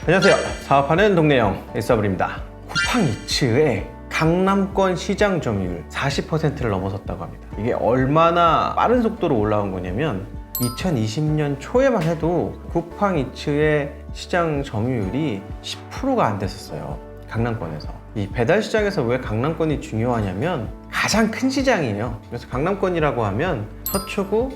안녕하세요. 사업하는 동네형 일사불입니다. 쿠팡이츠의 강남권 시장 점유율 40%를 넘어섰다고 합니다. 이게 얼마나 빠른 속도로 올라온 거냐면 2020년 초에만 해도 쿠팡이츠의 시장 점유율이 10%가 안 됐었어요. 강남권에서. 이 배달 시장에서 왜 강남권이 중요하냐면 가장 큰 시장이에요. 그래서 강남권이라고 하면 서초구,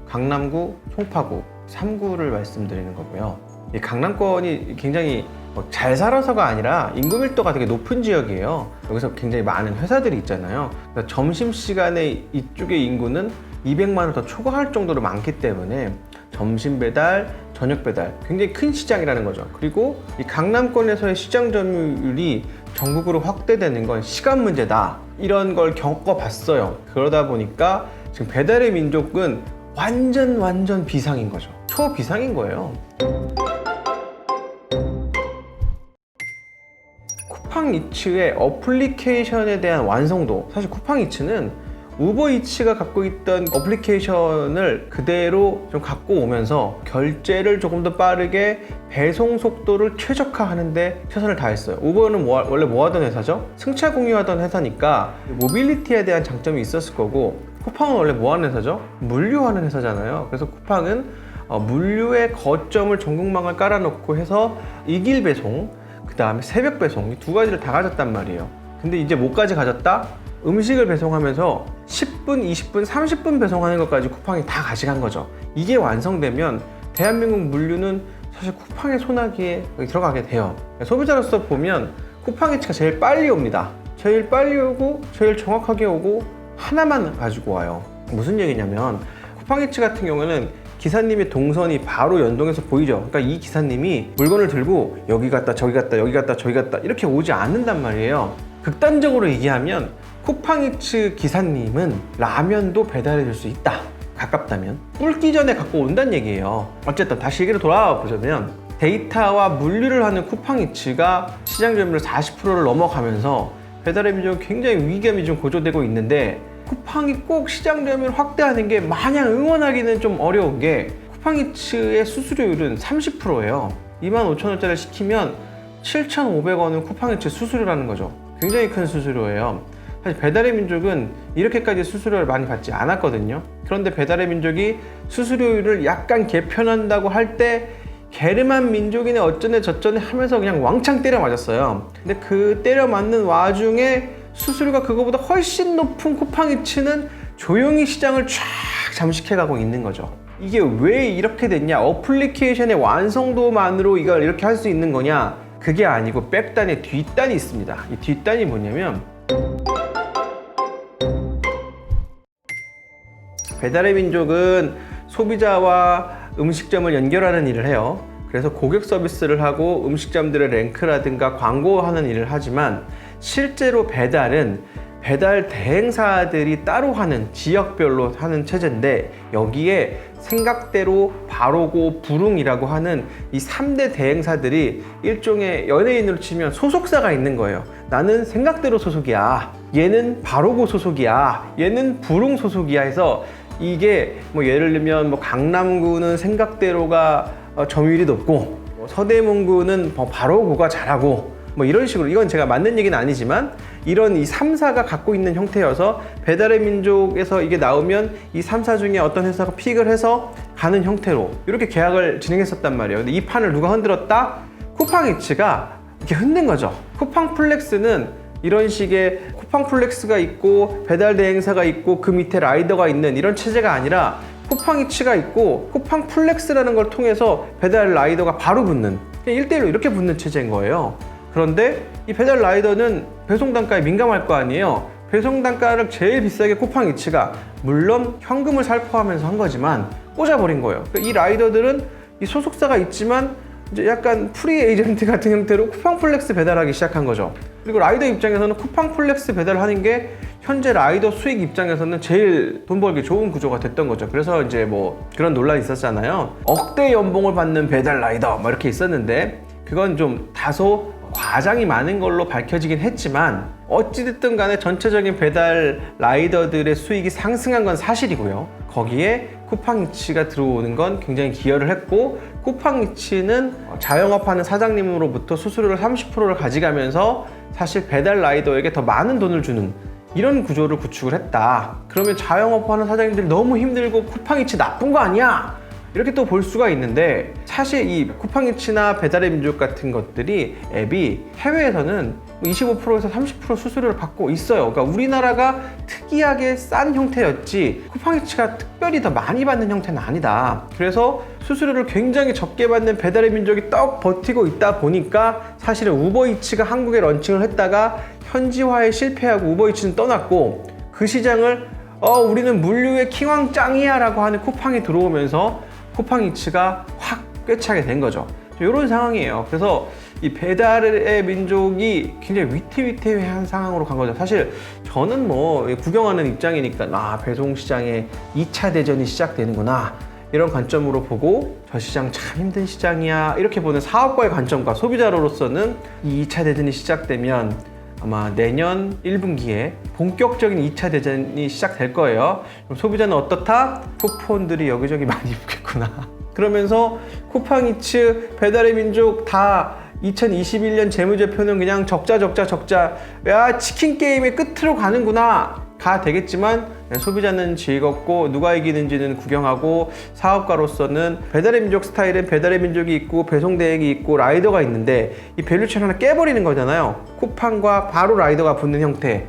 강남구, 송파구 3구를 말씀드리는 거고요. 이 강남권이 굉장히 잘 살아서가 아니라 인구 밀도가 되게 높은 지역이에요. 여기서 굉장히 많은 회사들이 있잖아요. 그러니까 점심시간에 이쪽의 인구는 200만을 더 초과할 정도로 많기 때문에 점심 배달, 저녁 배달 굉장히 큰 시장이라는 거죠. 그리고 이 강남권에서의 시장 점유율이 전국으로 확대되는 건 시간 문제다, 이런 걸 겪어봤어요. 그러다 보니까 지금 배달의 민족은 완전 비상인 거죠. 초비상인 거예요. 쿠팡이츠의 어플리케이션에 대한 완성도, 사실 쿠팡이츠는 우버이츠가 갖고 있던 어플리케이션을 그대로 좀 갖고 오면서 결제를 조금 더 빠르게, 배송 속도를 최적화하는 데 최선을 다했어요. 우버는 원래 뭐 하던 회사죠? 승차 공유하던 회사니까 모빌리티에 대한 장점이 있었을 거고, 쿠팡은 원래 뭐 하는 회사죠? 물류하는 회사잖아요. 그래서 쿠팡은 물류의 거점을 전국망을 깔아놓고 해서 이길 배송, 그 다음에 새벽 배송, 이 두 가지를 다 가졌단 말이에요. 근데 이제 뭐까지 가졌다? 음식을 배송하면서 10분, 20분, 30분 배송하는 것까지 쿠팡이 다 가져간 거죠. 이게 완성되면 대한민국 물류는 사실 쿠팡의 소나기에 들어가게 돼요. 소비자로서 보면 쿠팡이츠가 제일 빨리 옵니다. 제일 빨리 오고 제일 정확하게 오고 하나만 가지고 와요. 무슨 얘기냐면 쿠팡이츠 같은 경우는 기사님의 동선이 바로 연동해서 보이죠. 그러니까 이 기사님이 물건을 들고 여기 갔다 저기 갔다 여기 갔다 저기 갔다 이렇게 오지 않는단 말이에요. 극단적으로 얘기하면 쿠팡이츠 기사님은 라면도 배달해 줄 수 있다, 가깝다면. 뿔기 전에 갖고 온다는 얘기예요. 어쨌든 다시 얘기로 돌아와 보자면 데이터와 물류를 하는 쿠팡이츠가 시장 점유율 40%를 넘어가면서 배달의 민족은 굉장히 위기감이 좀 고조되고 있는데, 쿠팡이 꼭 시장 점유율을 확대하는 게 마냥 응원하기는 좀 어려운 게, 쿠팡이츠의 수수료율은 30%예요. 25,000원짜리를 시키면 7,500원은 쿠팡이츠 수수료라는 거죠. 굉장히 큰 수수료예요. 사실 배달의 민족은 이렇게까지 수수료를 많이 받지 않았거든요. 그런데 배달의 민족이 수수료율을 약간 개편한다고 할 때 게르만 민족이네 어쩌네 저쩌네 하면서 그냥 왕창 때려 맞았어요. 근데 그 때려 맞는 와중에 수수료가 그거보다 훨씬 높은 쿠팡이츠는 조용히 시장을 쫙 잠식해가고 있는 거죠. 이게 왜 이렇게 됐냐? 어플리케이션의 완성도만으로 이걸 이렇게 할 수 있는 거냐? 그게 아니고 백단에 뒷단이 있습니다. 이 뒷단이 뭐냐면, 배달의 민족은 소비자와 음식점을 연결하는 일을 해요. 그래서 고객 서비스를 하고 음식점들의 랭크라든가 광고하는 일을 하지만, 실제로 배달은 배달 대행사들이 따로 하는, 지역별로 하는 체제인데, 여기에 생각대로, 바로고, 부릉이라고 하는 이 3대 대행사들이 일종의 연예인으로 치면 소속사가 있는 거예요. 나는 생각대로 소속이야, 얘는 바로고 소속이야, 얘는 부릉 소속이야 해서, 이게 뭐 예를 들면 뭐 강남구는 생각대로가 점유율이 높고, 서대문구는 바로고가 잘하고, 뭐 이런 식으로, 이건 제가 맞는 얘기는 아니지만 이런 이 3사가 갖고 있는 형태여서 배달의 민족에서 이게 나오면 이 3사 중에 어떤 회사가 픽을 해서 가는 형태로 이렇게 계약을 진행했었단 말이에요. 근데 이 판을 누가 흔들었다? 쿠팡이츠가 이렇게 흔든 거죠. 쿠팡플렉스는 이런 식의 쿠팡플렉스가 있고 배달 대행사가 있고 그 밑에 라이더가 있는 이런 체제가 아니라, 쿠팡이츠가 있고 쿠팡플렉스라는 걸 통해서 배달 라이더가 바로 붙는, 1대1로 이렇게 붙는 체제인 거예요. 그런데 이 배달 라이더는 배송 단가에 민감할 거 아니에요. 배송 단가를 제일 비싸게 쿠팡이츠가, 물론 현금을 살포하면서 한 거지만, 꽂아버린 거예요. 이 라이더들은 이 소속사가 있지만 이제 약간 프리 에이전트 같은 형태로 쿠팡플렉스 배달하기 시작한 거죠. 그리고 라이더 입장에서는 쿠팡플렉스 배달하는 게 현재 라이더 수익 입장에서는 제일 돈 벌기 좋은 구조가 됐던 거죠. 그래서 이제 뭐 그런 논란이 있었잖아요. 억대 연봉을 받는 배달 라이더 뭐 이렇게 있었는데, 그건 좀 다소 과장이 많은 걸로 밝혀지긴 했지만 어찌됐든 간에 전체적인 배달 라이더들의 수익이 상승한 건 사실이고요. 거기에 쿠팡이츠가 들어오는 건 굉장히 기여를 했고, 쿠팡이츠는 자영업하는 사장님으로부터 수수료를 30%를 가져가면서 사실 배달 라이더에게 더 많은 돈을 주는 이런 구조를 구축을 했다. 그러면 자영업하는 사장님들이 너무 힘들고 쿠팡이츠 나쁜 거 아니야? 이렇게 또 볼 수가 있는데, 사실 이 쿠팡이츠나 배달의 민족 같은 것들이 앱이 해외에서는 25%에서 30% 수수료를 받고 있어요. 그러니까 우리나라가 특이하게 싼 형태였지 쿠팡이츠가 특별히 더 많이 받는 형태는 아니다. 그래서 수수료를 굉장히 적게 받는 배달의 민족이 떡 버티고 있다 보니까 사실은 우버이츠가 한국에 런칭을 했다가 현지화에 실패하고 우버이츠는 떠났고, 그 시장을 우리는 물류의 킹왕 짱이야 라고 하는 쿠팡이 들어오면서 쿠팡이츠가 확 꿰차게 된 거죠. 이런 상황이에요. 그래서 이 배달의 민족이 굉장히 위태위태한 상황으로 간 거죠. 사실 저는 뭐 구경하는 입장이니까 배송 시장에 2차 대전이 시작되는구나 이런 관점으로 보고, 저 시장 참 힘든 시장이야 이렇게 보는 사업가의 관점과 소비자로서는 이 2차 대전이 시작되면 아마 내년 1분기에 본격적인 2차 대전이 시작될 거예요. 그럼 소비자는 어떻다? 쿠폰들이 여기저기 많이 붙겠구나. 그러면서 쿠팡이츠, 배달의 민족 다 2021년 재무제표는 그냥 적자. 야, 치킨 게임의 끝으로 가는구나. 가 되겠지만 소비자는 즐겁고 누가 이기는지는 구경하고, 사업가로서는 배달의 민족 스타일은 배달의 민족이 있고 배송 대행이 있고 라이더가 있는데 이 밸류체인 하나 깨버리는 거잖아요. 쿠팡과 바로 라이더가 붙는 형태,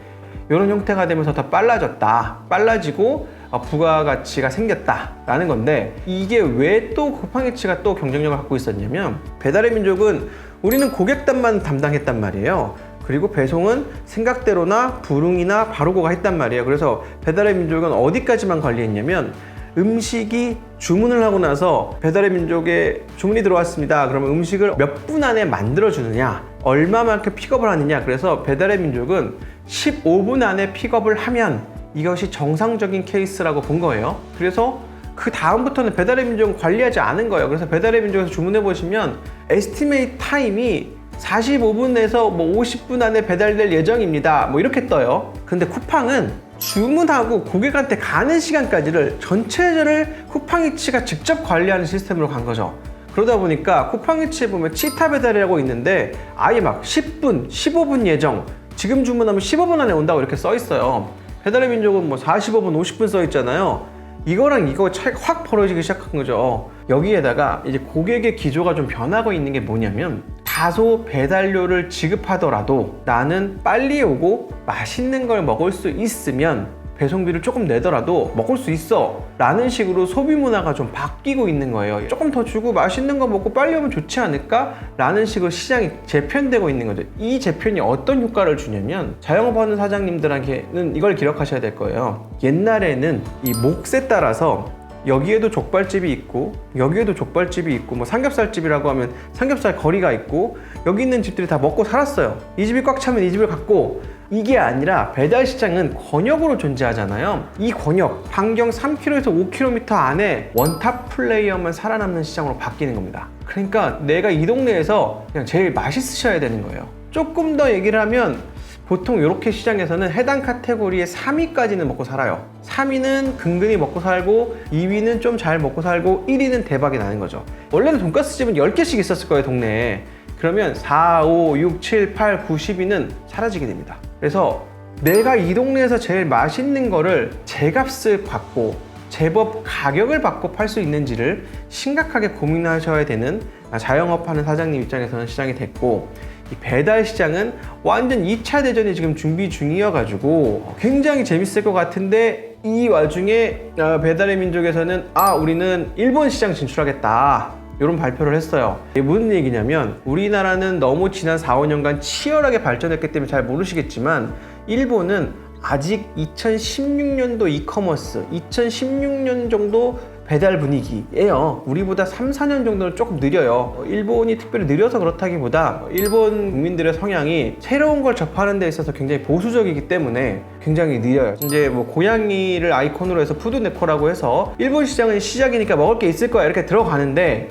이런 형태가 되면서 더 빨라지고 부가가치가 생겼다라는 건데, 이게 왜 또 쿠팡이츠가 또 경쟁력을 갖고 있었냐면, 배달의 민족은 우리는 고객단만 담당했단 말이에요. 그리고 배송은 생각대로나 부릉이나 바로고가 했단 말이에요. 그래서 배달의 민족은 어디까지만 관리했냐면, 음식이 주문을 하고 나서 배달의 민족에 주문이 들어왔습니다. 그러면 음식을 몇 분 안에 만들어주느냐, 얼마만큼 픽업을 하느냐. 그래서 배달의 민족은 15분 안에 픽업을 하면 이것이 정상적인 케이스라고 본 거예요. 그래서 그 다음부터는 배달의 민족은 관리하지 않은 거예요. 그래서 배달의 민족에서 주문해 보시면 에스티메이트 타임이 45분에서 50분 안에 배달될 예정입니다. 이렇게 떠요. 근데 쿠팡은 주문하고 고객한테 가는 시간까지를 전체를 쿠팡이츠가 직접 관리하는 시스템으로 간 거죠. 그러다 보니까 쿠팡이츠에 보면 치타 배달이라고 있는데 아예 막 10분, 15분 예정, 지금 주문하면 15분 안에 온다고 이렇게 써 있어요. 배달의 민족은 45분, 50분 써 있잖아요. 이거랑 이거 차이가 확 벌어지기 시작한 거죠. 여기에다가 이제 고객의 기조가 좀 변하고 있는 게 뭐냐면, 다소 배달료를 지급하더라도 나는 빨리 오고 맛있는 걸 먹을 수 있으면 배송비를 조금 내더라도 먹을 수 있어 라는 식으로 소비 문화가 좀 바뀌고 있는 거예요. 조금 더 주고 맛있는 거 먹고 빨리 오면 좋지 않을까? 라는 식으로 시장이 재편되고 있는 거죠. 이 재편이 어떤 효과를 주냐면, 자영업하는 사장님들한테는 이걸 기억하셔야 될 거예요. 옛날에는 이 몫에 따라서 여기에도 족발집이 있고 여기에도 족발집이 있고 삼겹살집이라고 하면 삼겹살 거리가 있고, 여기 있는 집들이 다 먹고 살았어요. 이 집이 꽉 차면 이 집을 갔고, 이게 아니라 배달 시장은 권역으로 존재하잖아요. 이 권역, 반경 3km에서 5km 안에 원탑 플레이어만 살아남는 시장으로 바뀌는 겁니다. 그러니까 내가 이 동네에서 그냥 제일 맛있으셔야 되는 거예요. 조금 더 얘기를 하면, 보통 이렇게 시장에서는 해당 카테고리의 3위까지는 먹고 살아요. 3위는 근근히 먹고 살고, 2위는 좀 잘 먹고 살고, 1위는 대박이 나는 거죠. 원래는 돈가스 집은 10개씩 있었을 거예요, 동네에. 그러면 4, 5, 6, 7, 8, 9, 10위는 사라지게 됩니다. 그래서 내가 이 동네에서 제일 맛있는 거를 제값을 받고 제법 가격을 받고 팔 수 있는지를 심각하게 고민하셔야 되는 자영업하는 사장님 입장에서는 시장이 됐고, 이 배달 시장은 완전 2차 대전이 지금 준비 중이어가지고 굉장히 재밌을 것 같은데, 이 와중에 배달의 민족에서는 우리는 일본 시장 진출하겠다 이런 발표를 했어요. 이게 무슨 얘기냐면, 우리나라는 너무 지난 4, 5년간 치열하게 발전했기 때문에 잘 모르시겠지만, 일본은 아직 2016년도 이커머스, 2016년 정도 배달 분위기예요. 우리보다 3, 4년 정도는 조금 느려요. 일본이 특별히 느려서 그렇다기보다 일본 국민들의 성향이 새로운 걸 접하는 데 있어서 굉장히 보수적이기 때문에 굉장히 느려요. 이제 고양이를 아이콘으로 해서 푸드네코라고 해서 일본 시장은 시작이니까 먹을 게 있을 거야 이렇게 들어가는데,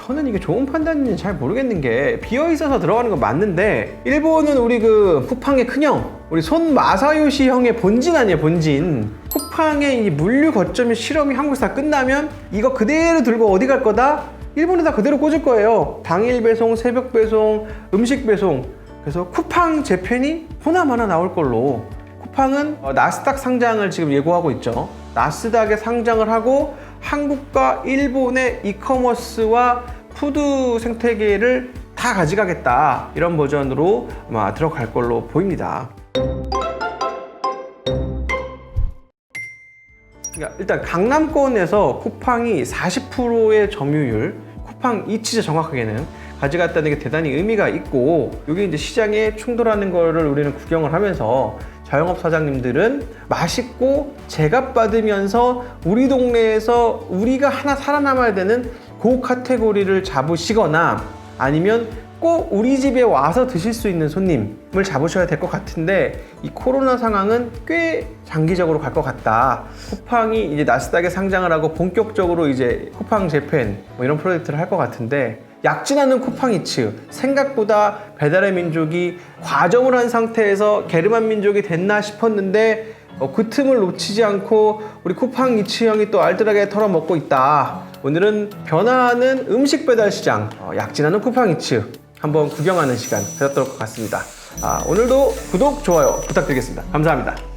저는 이게 좋은 판단인지 잘 모르겠는 게 비어 있어서 들어가는 건 맞는데 일본은 우리 그 쿠팡의 큰형 우리 손 마사요시 형의 본진 아니에요 본진. 쿠팡의 이 물류 거점 실험이 한국에서 다 끝나면 이거 그대로 들고 어디 갈 거다? 일본에다 그대로 꽂을 거예요. 당일 배송, 새벽 배송, 음식 배송. 그래서 쿠팡 재팬이 보나마나 나올 걸로. 쿠팡은 나스닥 상장을 지금 예고하고 있죠. 나스닥에 상장을 하고 한국과 일본의 이커머스와 푸드 생태계를 다 가져가겠다, 이런 버전으로 아마 들어갈 걸로 보입니다. 그러니까 일단 강남권에서 쿠팡이 40%의 점유율, 쿠팡 이치즈 정확하게는 가져갔다는 게 대단히 의미가 있고, 이게 이제 시장에 충돌하는 거를 우리는 구경을 하면서 자영업 사장님들은 맛있고 제값 받으면서 우리 동네에서 우리가 하나 살아남아야 되는 그 카테고리를 잡으시거나 아니면 꼭 우리 집에 와서 드실 수 있는 손님을 잡으셔야 될 것 같은데, 이 코로나 상황은 꽤 장기적으로 갈 것 같다. 쿠팡이 이제 나스닥에 상장을 하고 본격적으로 이제 쿠팡 재팬 뭐 이런 프로젝트를 할 것 같은데, 약진하는 쿠팡이츠, 생각보다 배달의 민족이 과정을 한 상태에서 게르만 민족이 됐나 싶었는데 그 틈을 놓치지 않고 우리 쿠팡이츠 형이 또 알뜰하게 털어먹고 있다. 오늘은 변화하는 음식 배달 시장, 약진하는 쿠팡이츠 한번 구경하는 시간 되었던 것 같습니다. 오늘도 구독, 좋아요 부탁드리겠습니다. 감사합니다.